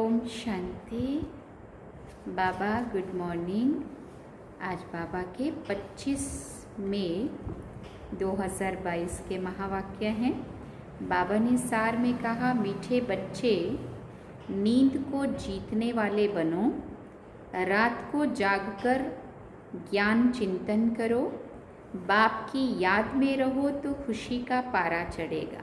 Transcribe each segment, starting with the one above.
ओम शांति। बाबा good morning. आज बाबा के 25 मई 2022 के महावाक्य हैं। बाबा ने सार में कहा, मीठे बच्चे नींद को जीतने वाले बनो, रात को जागकर ज्ञान चिंतन करो, बाप की याद में रहो तो खुशी का पारा चढ़ेगा।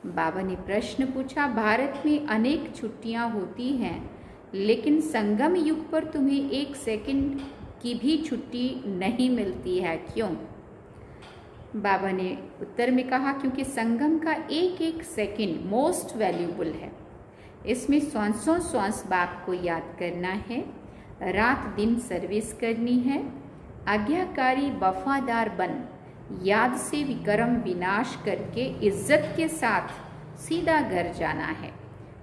बाबा ने प्रश्न पूछा, भारत में अनेक छुट्टियां होती हैं, लेकिन संगम युग पर तुम्हें 1 सेकंड की भी छुट्टी नहीं मिलती है, क्यों? बाबा ने उत्तर में कहा, क्योंकि संगम का एक एक सेकंड मोस्ट वैल्यूबल है। इसमें श्वास बाप को याद करना है, रात दिन सर्विस करनी है, आज्ञाकारी वफादार बन याद से विक्रम विनाश करके इज्जत के साथ सीधा घर जाना है,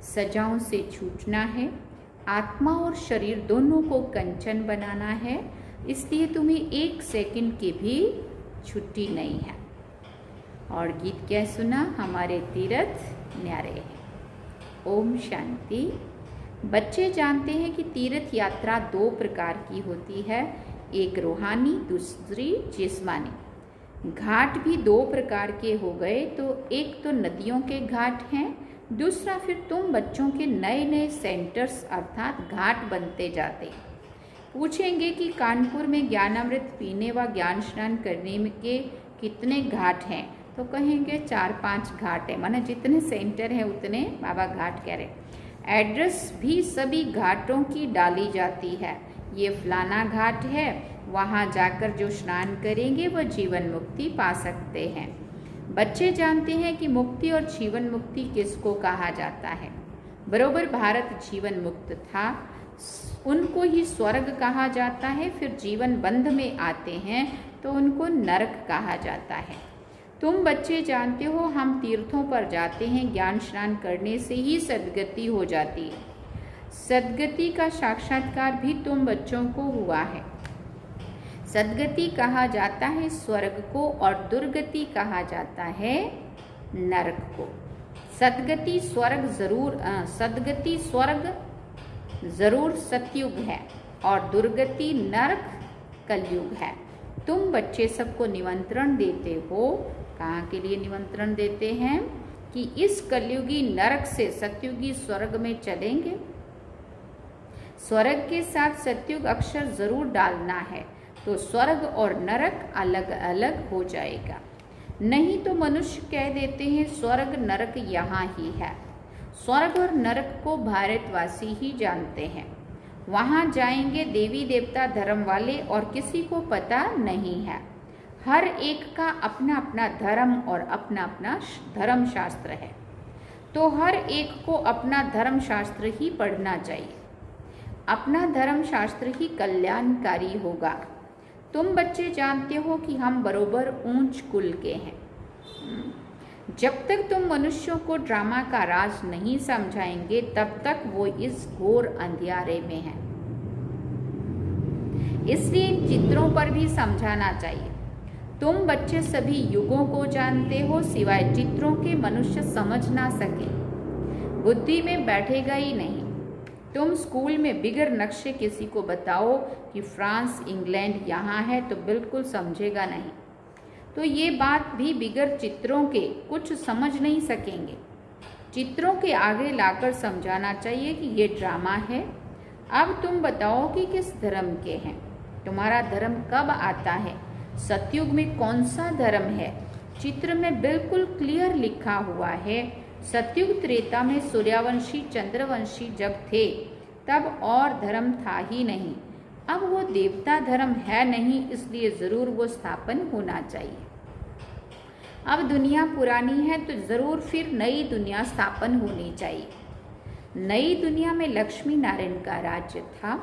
सजाओं से छूटना है, आत्मा और शरीर दोनों को कंचन बनाना है, इसलिए तुम्हें 1 सेकंड की भी छुट्टी नहीं है। और गीत क्या सुना, हमारे तीर्थ न्यारे हैं। ओम शांति। बच्चे जानते हैं कि तीर्थ यात्रा 2 प्रकार की होती है, एक रूहानी, दूसरी जिस्मानी। घाट भी 2 प्रकार के हो गए, तो एक तो नदियों के घाट हैं, दूसरा फिर तुम बच्चों के नए नए सेंटर्स अर्थात घाट बनते जाते। पूछेंगे कि कानपुर में ज्ञानामृत पीने व ज्ञान स्नान करने के कितने घाट हैं, तो कहेंगे 4-5 घाट है, माने जितने सेंटर हैं उतने बाबा घाट कह रहे। एड्रेस भी सभी घाटों की डाली जाती है, ये फलाना घाट है, वहाँ जाकर जो स्नान करेंगे वह जीवन मुक्ति पा सकते हैं। बच्चे जानते हैं कि मुक्ति और जीवन मुक्ति किसको कहा जाता है। बरोबर भारत जीवन मुक्त था, उनको ही स्वर्ग कहा जाता है, फिर जीवन बंध में आते हैं तो उनको नरक कहा जाता है। तुम बच्चे जानते हो, हम तीर्थों पर जाते हैं, ज्ञान स्नान करने से ही सद्गति हो जाती है। सद्गति का साक्षात्कार भी तुम बच्चों को हुआ है। सद्गति कहा जाता है स्वर्ग को और दुर्गति कहा जाता है नरक को। सद्गति स्वर्ग जरूर सतयुग है और दुर्गति नरक कलयुग है। तुम बच्चे सबको निमंत्रण देते हो, कहाँ के लिए निमंत्रण देते हैं कि इस कलयुगी नरक से सतयुगी स्वर्ग में चलेंगे। स्वर्ग के साथ सतयुग अक्षर जरूर डालना है, तो स्वर्ग और नरक अलग अलग हो जाएगा। नहीं तो मनुष्य कह देते हैं स्वर्ग नरक यहाँ ही है। स्वर्ग और नरक को भारतवासी ही जानते हैं। वहाँ जाएंगे देवी देवता धर्म वाले और किसी को पता नहीं है। हर एक का अपना अपना धर्म और अपना अपना धर्म शास्त्र है, तो हर एक को अपना धर्म शास्त्र ही पढ़ना चाहिए। अपना धर्म शास्त्र ही कल्याणकारी होगा। तुम बच्चे जानते हो कि हम बरोबर ऊंच कुल के हैं। जब तक तुम मनुष्यों को ड्रामा का राज नहीं समझाएंगे, तब तक वो इस घोर अंधियारे में हैं। इसलिए इन चित्रों पर भी समझाना चाहिए। तुम बच्चे सभी युगों को जानते हो, सिवाय चित्रों के मनुष्य समझ ना सके, बुद्धि में बैठेगा ही नहीं। तुम स्कूल में बिगर नक्शे किसी को बताओ कि फ्रांस इंग्लैंड यहाँ है, तो बिल्कुल समझेगा नहीं। तो ये बात भी बिगर चित्रों के कुछ समझ नहीं सकेंगे। चित्रों के आगे लाकर समझाना चाहिए कि ये ड्रामा है। अब तुम बताओ कि किस धर्म के हैं, तुम्हारा धर्म कब आता है, सतयुग में कौन सा धर्म है। चित्र में बिल्कुल क्लियर लिखा हुआ है। सतयुग त्रेता में सूर्यवंशी चंद्रवंशी जब थे तब और धर्म था ही नहीं। अब वो देवता धर्म है नहीं, इसलिए जरूर वो स्थापन होना चाहिए। अब दुनिया पुरानी है तो जरूर फिर नई दुनिया स्थापन होनी चाहिए। नई दुनिया में लक्ष्मी नारायण का राज्य था।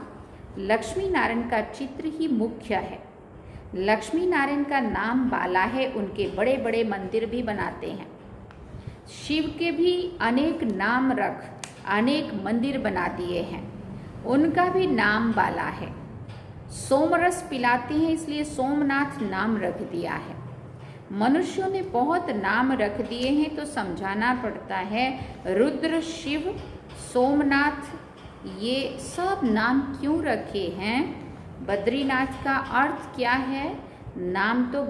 लक्ष्मी नारायण का चित्र ही मुख्य है। लक्ष्मी नारायण का नाम बाला है, उनके बड़े बड़े मंदिर भी बनाते हैं। शिव के भी अनेक नाम रख अनेक मंदिर बना दिए हैं, उनका भी नाम बाला है। सोमरस पिलाते हैं, इसलिए सोमनाथ नाम रख दिया है। मनुष्यों ने बहुत नाम रख दिए हैं, तो समझाना पड़ता है रुद्र शिव सोमनाथ, ये सब नाम क्यों रखे हैं? बद्रीनाथ का अर्थ क्या है? नाम तो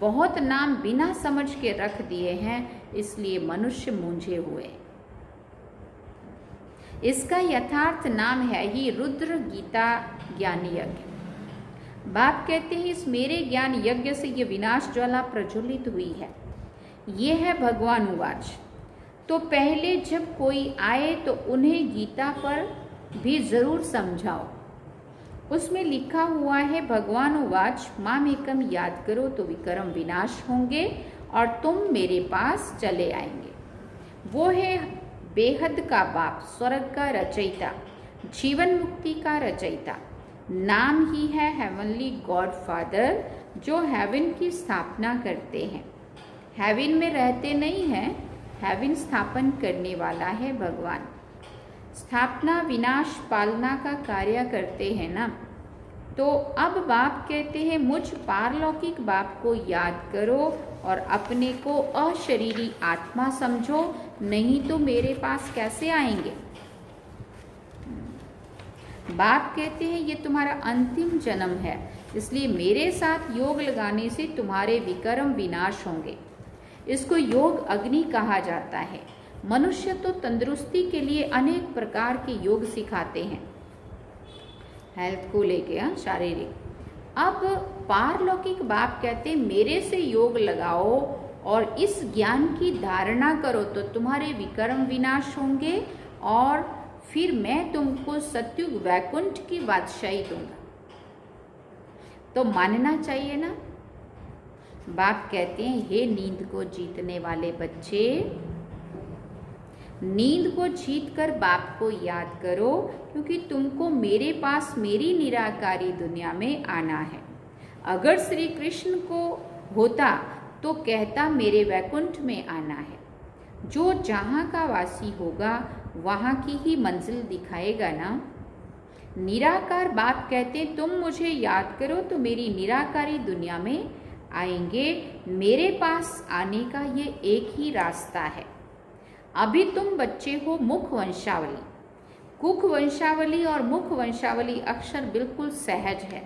बहुत नाम बिना समझ के रख दिए हैं, इसलिए मनुष्य मूंझे हुए। इसका यथार्थ नाम है ही रुद्र गीता ज्ञान यज्ञ। बाप कहते हैं इस मेरे ज्ञान यज्ञ से ये विनाश ज्वाला प्रज्वलित हुई है। ये है भगवान उवाच। तो पहले जब कोई आए तो उन्हें गीता पर भी जरूर समझाओ। उसमें लिखा हुआ है भगवान उवाच माम एकम याद करो तो विकर्म विनाश होंगे और तुम मेरे पास चले आएंगे। वो है बेहद का बाप, स्वर्ग का रचयिता, जीवन मुक्ति का रचयिता। नाम ही है हेवनली गॉड फादर, जो हेवन की स्थापना करते हैं। हेवन में रहते नहीं हैं, हेवन स्थापन करने वाला है भगवान। स्थापना विनाश पालना का कार्य करते हैं ना। तो अब बाप कहते हैं मुझ पारलौकिक बाप को याद करो और अपने को अशरीरी आत्मा समझो, नहीं तो मेरे पास कैसे आएंगे। बाप कहते हैं ये तुम्हारा अंतिम जन्म है, इसलिए मेरे साथ योग लगाने से तुम्हारे विकर्म विनाश होंगे। इसको योग अग्नि कहा जाता है। मनुष्य तो तंदुरुस्ती के लिए अनेक प्रकार के योग सिखाते हैं, हेल्थ को लेके, शारीरिक। अब पारलौकिक बाप कहते मेरे से योग लगाओ और इस ज्ञान की धारणा करो तो तुम्हारे विकर्म विनाश होंगे और फिर मैं तुमको सत्युग वैकुंठ की बादशाही दूंगा। तो मानना चाहिए ना। बाप कहते हैं हे नींद को जीतने वाले बच्चे, नींद को जीत कर बाप को याद करो, क्योंकि तुमको मेरे पास मेरी निराकारी दुनिया में आना है। अगर श्री कृष्ण को होता तो कहता मेरे वैकुंठ में आना है। जो जहाँ का वासी होगा वहाँ की ही मंजिल दिखाएगा ना। निराकार बाप कहते तुम मुझे याद करो तो मेरी निराकारी दुनिया में आएंगे। मेरे पास आने का ये एक ही रास्ता है। अभी तुम बच्चे हो मुख वंशावली, कुख वंशावली और मुख वंशावली अक्षर बिल्कुल सहज है।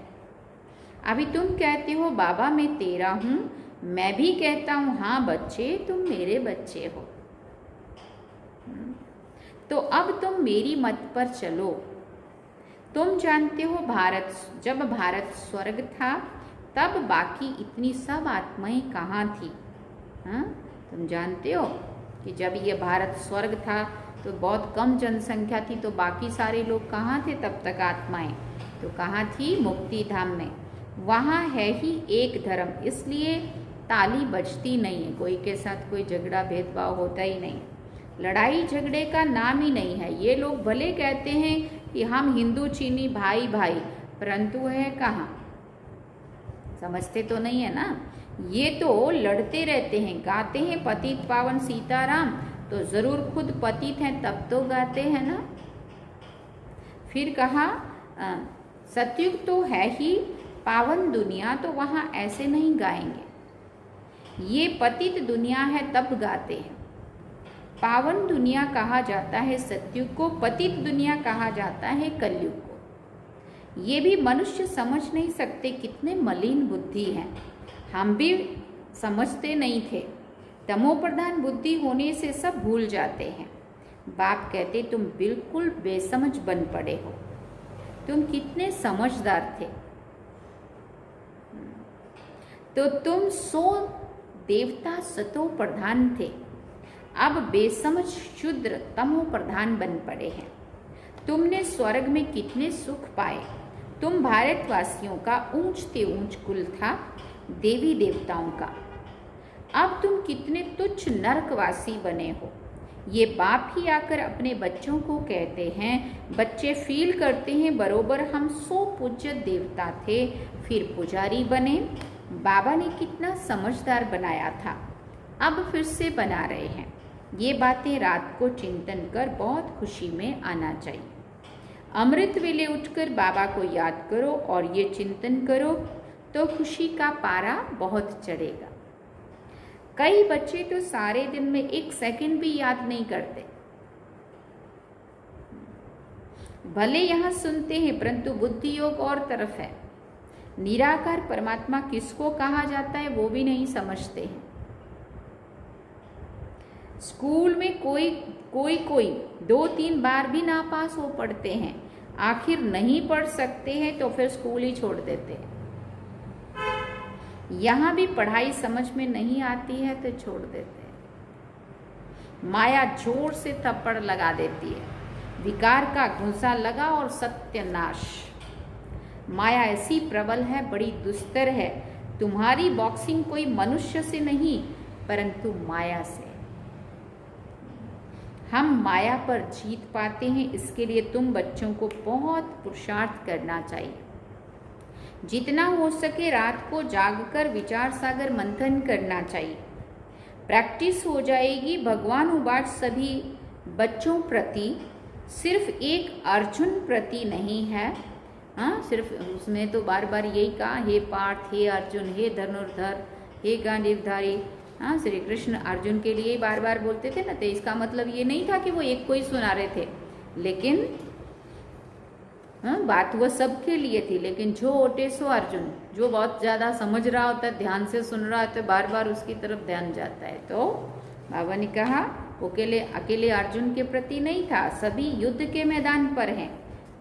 अभी तुम कहते हो बाबा मैं तेरा हूँ, मैं भी कहता हूँ हाँ बच्चे तुम मेरे बच्चे हो। तो अब तुम मेरी मत पर चलो। तुम जानते हो जब भारत स्वर्ग था तब बाकी इतनी सब आत्माएं कहाँ थी? हाँ, तुम जानते हो कि जब ये भारत स्वर्ग था तो बहुत कम जनसंख्या थी, तो बाकी सारे लोग कहाँ थे तब तक? आत्माएं तो कहाँ थी? मुक्ति धाम में। वहाँ है ही एक धर्म, इसलिए ताली बजती नहीं है, कोई के साथ कोई झगड़ा भेदभाव होता ही नहीं, लड़ाई झगड़े का नाम ही नहीं है। ये लोग भले कहते हैं कि हम हिंदू चीनी भाई भाई, परंतु है कहाँ? समझते तो नहीं है ना। ये तो लड़ते रहते हैं, गाते हैं पतित पावन सीताराम, तो जरूर खुद पतित हैं तब तो गाते हैं ना। फिर कहा सतयुग तो है ही पावन दुनिया, तो वहाँ ऐसे नहीं गाएंगे। ये पतित दुनिया है तब गाते हैं। पावन दुनिया कहा जाता है सतयुग को, पतित दुनिया कहा जाता है कलयुग को। ये भी मनुष्य समझ नहीं सकते, कितने मलिन बुद्धि हैं। हम भी समझते नहीं थे। तमो प्रधान बुद्धि होने से सब भूल जाते हैं। बाप कहते तुम बिल्कुल बेसमझ बन पड़े हो, तुम कितने समझदार थे। तो तुम सो देवता सतो प्रधान थे, अब बेसमझ शूद्र तमो प्रधान बन पड़े हैं। तुमने स्वर्ग में कितने सुख पाए। तुम भारतवासियों का ऊंचते ऊंच कुल था, देवी देवताओं का। अब तुम कितने तुच्छ नरकवासी बने हो। ये बाप ही आकर अपने बच्चों को कहते हैं। बच्चे फील करते हैं बरोबर हम 100 पूज्य देवता थे, फिर पुजारी बने। बाबा ने कितना समझदार बनाया था, अब फिर से बना रहे हैं। ये बातें रात को चिंतन कर बहुत खुशी में आना चाहिए। अमृत वेले उठकर बाबा को याद करो और ये चिंतन करो तो खुशी का पारा बहुत चढ़ेगा। कई बच्चे तो सारे दिन में 1 सेकंड भी याद नहीं करते। भले यहाँ सुनते हैं परंतु बुद्धि योग और तरफ है। निराकार परमात्मा किसको कहा जाता है वो भी नहीं समझते हैं। स्कूल में कोई 2-3 बार भी नापास हो पढ़ते हैं, आखिर नहीं पढ़ सकते हैं तो फिर स्कूल ही छोड़ देते हैं। यहाँ भी पढ़ाई समझ में नहीं आती है तो छोड़ देते हैं। माया जोर से थप्पड़ लगा देती है, विकार का घुसा लगा और सत्यानाश। माया ऐसी प्रबल है, बड़ी दुस्तर है। तुम्हारी बॉक्सिंग कोई मनुष्य से नहीं परंतु माया से। हम माया पर जीत पाते हैं, इसके लिए तुम बच्चों को बहुत पुरुषार्थ करना चाहिए। जितना हो सके रात को जागकर विचार सागर मंथन करना चाहिए। प्रैक्टिस हो जाएगी। भगवान उवाच सभी बच्चों प्रति, सिर्फ एक अर्जुन प्रति नहीं है। हाँ, सिर्फ उसमें तो बार बार यही कहा, हे पार्थ, हे अर्जुन, हे धनुर्धर, हे गांडीवधारी। हाँ, श्री कृष्ण अर्जुन के लिए बार बार बोलते थे ना, तो इसका मतलब ये नहीं था कि वो एक को ही सुना रहे थे, लेकिन हाँ, बात वो सबके लिए थी। लेकिन जो ओटे सो अर्जुन, जो बहुत ज़्यादा समझ रहा होता है, ध्यान से सुन रहा होता है, बार बार उसकी तरफ ध्यान जाता है। तो बाबा ने कहा वो अकेले अर्जुन के प्रति नहीं था, सभी युद्ध के मैदान पर हैं।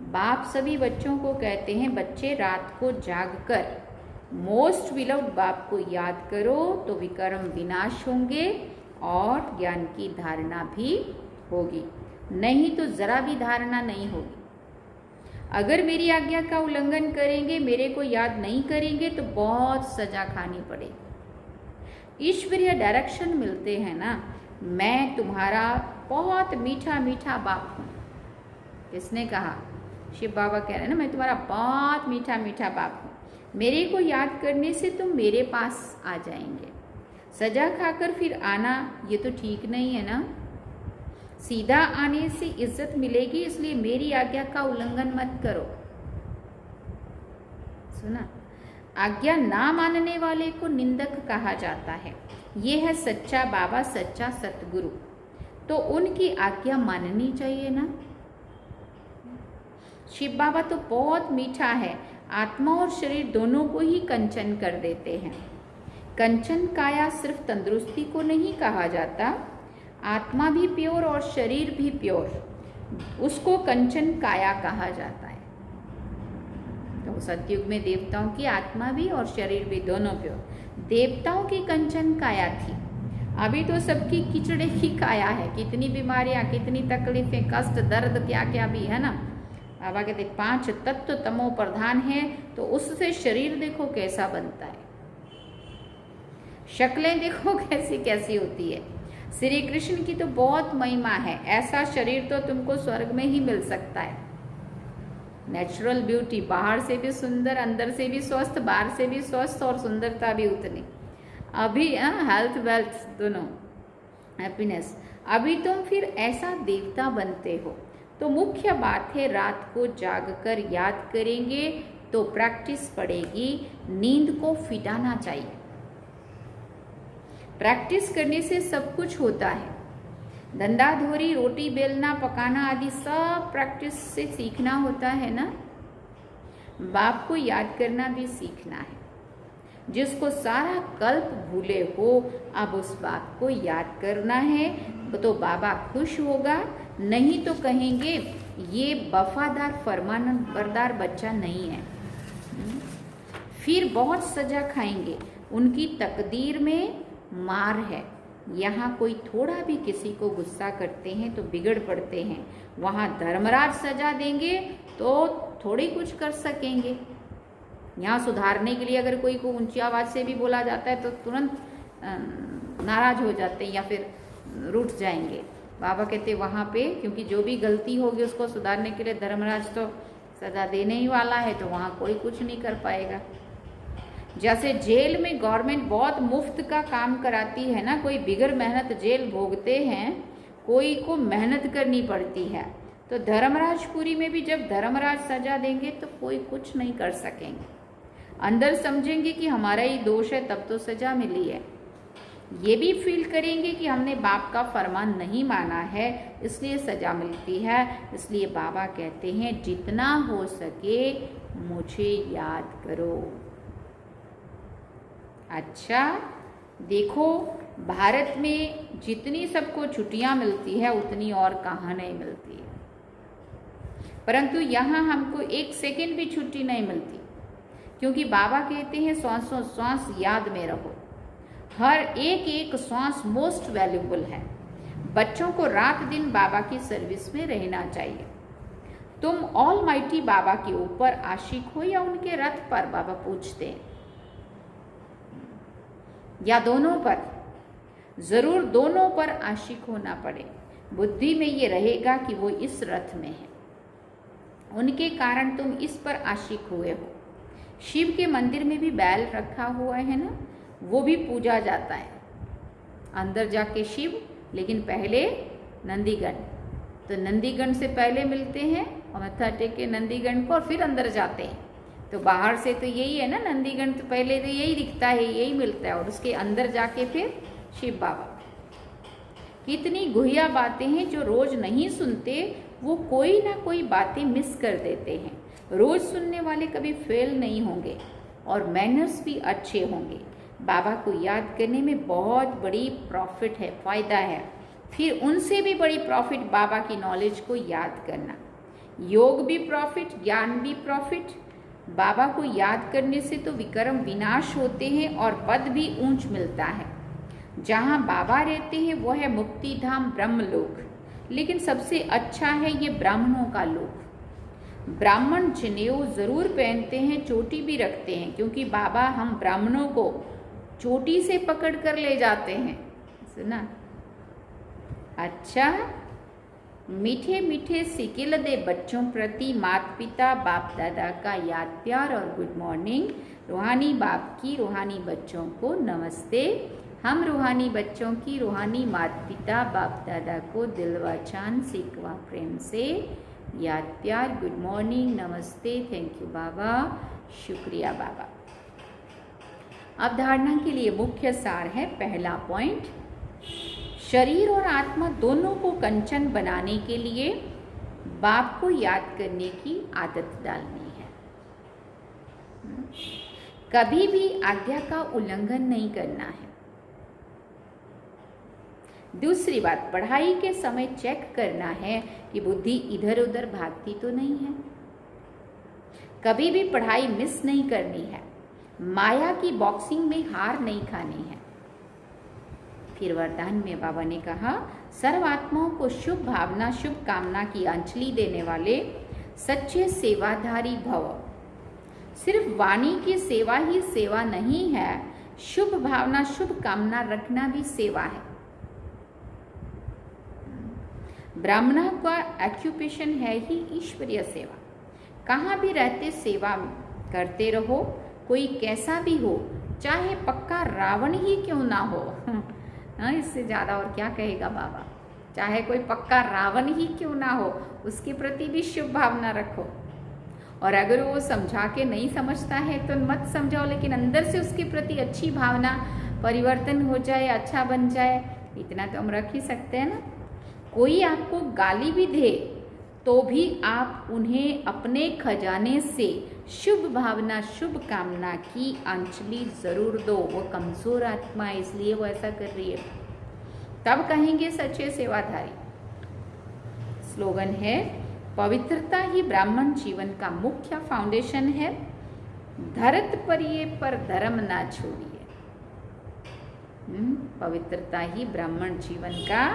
बाप सभी बच्चों को कहते हैं, बच्चे रात को जागकर मोस्ट विलव्ड बाप को याद करो तो विकर्म विनाश होंगे और ज्ञान की धारणा भी होगी, नहीं तो जरा भी धारणा नहीं होगी। अगर मेरी आज्ञा का उल्लंघन करेंगे, मेरे को याद नहीं करेंगे तो बहुत सजा खानी पड़ेगी। ईश्वरीय डायरेक्शन मिलते हैं ना, मैं तुम्हारा बहुत मीठा मीठा बाप हूँ। किसने कहा? शिव बाबा कह रहे हैं ना, मैं तुम्हारा बहुत मीठा मीठा बाप हूँ। मेरे को याद करने से तुम मेरे पास आ जाएंगे। सजा खाकर फिर आना ये तो ठीक नहीं है ना। सीधा आने से इज्जत मिलेगी, इसलिए मेरी आज्ञा का उल्लंघन मत करो। सुना? आज्ञा ना मानने वाले को निंदक कहा जाता है। ये है सच्चा बाबा, सच्चा सतगुरु। तो उनकी आज्ञा माननी चाहिए ना। शिव बाबा तो बहुत मीठा है, आत्मा और शरीर दोनों को ही कंचन कर देते हैं। कंचन काया सिर्फ तंदुरुस्ती को नहीं कहा जाता, आत्मा भी प्योर और शरीर भी प्योर, उसको कंचन काया कहा जाता है। तो सतयुग में देवताओं की आत्मा भी और शरीर भी दोनों प्योर। देवताओं की कंचन काया थी, अभी तो सबकी किचड़े की काया है। कितनी बीमारियां, कितनी तकलीफें, कष्ट, दर्द, क्या क्या भी है ना। बाबा कहते 5 तत्व तमो प्रधान है, तो उससे शरीर देखो कैसा बनता है, शक्लें देखो कैसी कैसी होती है। श्री कृष्ण की तो बहुत महिमा है, ऐसा शरीर तो तुमको स्वर्ग में ही मिल सकता है। नेचुरल ब्यूटी, बाहर से भी सुंदर, अंदर से भी स्वस्थ, बाहर से भी स्वस्थ और सुंदरता भी उतनी। अभी हेल्थ वेल्थ दोनों, हैप्पीनेस। अभी तुम फिर ऐसा देवता बनते हो, तो मुख्य बात है रात को जागकर याद करेंगे तो प्रैक्टिस पड़ेगी। नींद को फिटाना चाहिए। प्रैक्टिस करने से सब कुछ होता है। धंधा धोरी, रोटी बेलना, पकाना आदि सब प्रैक्टिस से सीखना होता है ना। बाप को याद करना भी सीखना है। जिसको सारा कल्प भूले हो, अब उस बाप को याद करना है तो बाबा खुश होगा। नहीं तो कहेंगे ये वफादार फरमानबरदार बच्चा नहीं है, फिर बहुत सजा खाएंगे। उनकी तकदीर में मार है। यहाँ कोई थोड़ा भी किसी को गुस्सा करते हैं तो बिगड़ पड़ते हैं। वहाँ धर्मराज सजा देंगे तो थोड़ी कुछ कर सकेंगे। यहाँ सुधारने के लिए अगर कोई को ऊंची आवाज़ से भी बोला जाता है तो तुरंत नाराज हो जाते हैं या फिर रूठ जाएंगे। बाबा कहते वहाँ पे, क्योंकि जो भी गलती होगी उसको सुधारने के लिए धर्मराज तो सजा देने ही वाला है, तो वहाँ कोई कुछ नहीं कर पाएगा। जैसे जेल में गवर्नमेंट बहुत मुफ्त का काम कराती है ना, कोई बिगर मेहनत जेल भोगते हैं, कोई को मेहनत करनी पड़ती है। तो धर्मराजपुरी में भी जब धर्मराज सजा देंगे तो कोई कुछ नहीं कर सकेंगे। अंदर समझेंगे कि हमारा ही दोष है, तब तो सजा मिली है। ये भी फील करेंगे कि हमने बाप का फरमान नहीं माना है, इसलिए सज़ा मिलती है। इसलिए बाबा कहते हैं जितना हो सके मुझे याद करो। अच्छा देखो, भारत में जितनी सबको छुट्टियां मिलती है उतनी और कहाँ नहीं मिलती है, परंतु यहाँ हमको एक सेकंड भी छुट्टी नहीं मिलती, क्योंकि बाबा कहते हैं श्वासों श्वास याद में रहो। हर एक एक श्वास मोस्ट वैल्यूबल है। बच्चों को रात दिन बाबा की सर्विस में रहना चाहिए। तुम ऑलमाइटी बाबा के ऊपर आशिक हो या उनके रथ पर, बाबा पूछते हैं, या दोनों पर? जरूर दोनों पर आशिक होना पड़े। बुद्धि में ये रहेगा कि वो इस रथ में है, उनके कारण तुम इस पर आशिक हुए हो। शिव के मंदिर में भी बैल रखा हुआ है ना, वो भी पूजा जाता है। अंदर जाके शिव, लेकिन पहले नंदीगण, तो नंदीगण से पहले मिलते हैं और मत्था टेके नंदीगण को और फिर अंदर जाते हैं। तो बाहर से तो यही है ना, नंदीगण तो पहले तो यही दिखता है, यही मिलता है, और उसके अंदर जाके फिर शिव बाबा। कितनी गुहिया बातें हैं जो रोज नहीं सुनते, वो कोई ना कोई बातें मिस कर देते हैं। रोज सुनने वाले कभी फेल नहीं होंगे और मैनर्स भी अच्छे होंगे। बाबा को याद करने में बहुत बड़ी प्रॉफिट है, फ़ायदा है। फिर उनसे भी बड़ी प्रॉफिट बाबा की नॉलेज को याद करना। योग भी प्रॉफिट, ज्ञान भी प्रॉफिट। बाबा को याद करने से तो विक्रम विनाश होते हैं और पद भी ऊंच मिलता है। जहाँ बाबा रहते हैं वो है मुक्ति धाम, ब्रह्मलोक। लेकिन सबसे अच्छा है ये ब्राह्मणों का लोक। ब्राह्मण जनेऊ जरूर पहनते हैं, चोटी भी रखते हैं, क्योंकि बाबा हम ब्राह्मणों को चोटी से पकड़ कर ले जाते हैं। सुना? अच्छा, मीठे मीठे सिकिल दे बच्चों प्रति माता पिता बाप दादा का याद प्यार और गुड मॉर्निंग। रूहानी बाप की रूहानी बच्चों को नमस्ते। हम रूहानी बच्चों की रूहानी माता पिता बाप दादा को दिल व जान सिकवा प्रेम से याद प्यार, गुड मॉर्निंग, नमस्ते, थैंक यू बाबा, शुक्रिया बाबा। अब धारणा के लिए मुख्य सार है। पहला पॉइंट, शरीर और आत्मा दोनों को कंचन बनाने के लिए बाप को याद करने की आदत डालनी है। कभी भी आज्ञा का उल्लंघन नहीं करना है। दूसरी बात, पढ़ाई के समय चेक करना है कि बुद्धि इधर उधर भागती तो नहीं है। कभी भी पढ़ाई मिस नहीं करनी है। माया की बॉक्सिंग में हार नहीं खानी है। फिर वरदान में बाबा ने कहा, सर्व आत्माओं को शुभ भावना शुभ कामना की अंजलि देने वाले सच्चे सेवाधारी भव। सिर्फ वाणी की सेवा ही सेवा नहीं है, शुभ भावना शुभ कामना रखना भी सेवा है। ब्राह्मण का ऑक्यूपेशन है ही ईश्वरीय सेवा। कहाँ भी रहते सेवा करते रहो, कोई कैसा भी हो, चाहे पक्का रावण ही क्यों ना हो। इससे ज़्यादा और क्या कहेगा बाबा। चाहे कोई पक्का रावण ही क्यों ना हो, उसके प्रति भी शुभ भावना रखो। और अगर वो समझा के नहीं समझता है तो मत समझाओ, लेकिन अंदर से उसके प्रति अच्छी भावना परिवर्तन हो जाए, अच्छा बन जाए, इतना तो हम रख ही सकते हैं ना। कोई आपको गाली भी दे तो भी आप उन्हें अपने खजाने से शुभ भावना शुभ कामना की अंजलि जरूर दो। वो कमजोर आत्मा है, इसलिए वो ऐसा कर रही है, तब कहेंगे सच्चे सेवाधारी। स्लोगन है, पवित्रता ही ब्राह्मण जीवन का मुख्य फाउंडेशन है। धरत परिये पर धर्म ना छोड़िए। पवित्रता ही ब्राह्मण जीवन का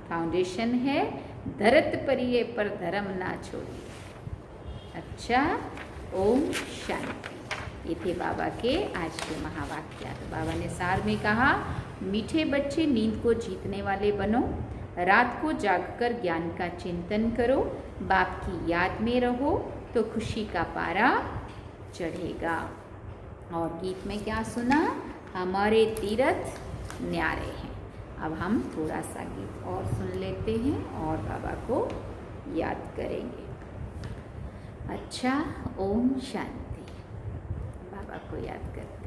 फाउंडेशन है। धरत परिये पर धर्म ना छोड़िए। अच्छा, ओम शांति। ये थे बाबा के आज के महावाक्य। तो बाबा ने सार में कहा, मीठे बच्चे नींद को जीतने वाले बनो, रात को जागकर ज्ञान का चिंतन करो, बाप की याद में रहो तो खुशी का पारा चढ़ेगा। और गीत में क्या सुना, हमारे तीरथ न्यारे हैं। अब हम थोड़ा सा गीत और सुन लेते हैं और बाबा को याद करेंगे। अच्छा, ओम शांति। बाबा को याद करते हैं।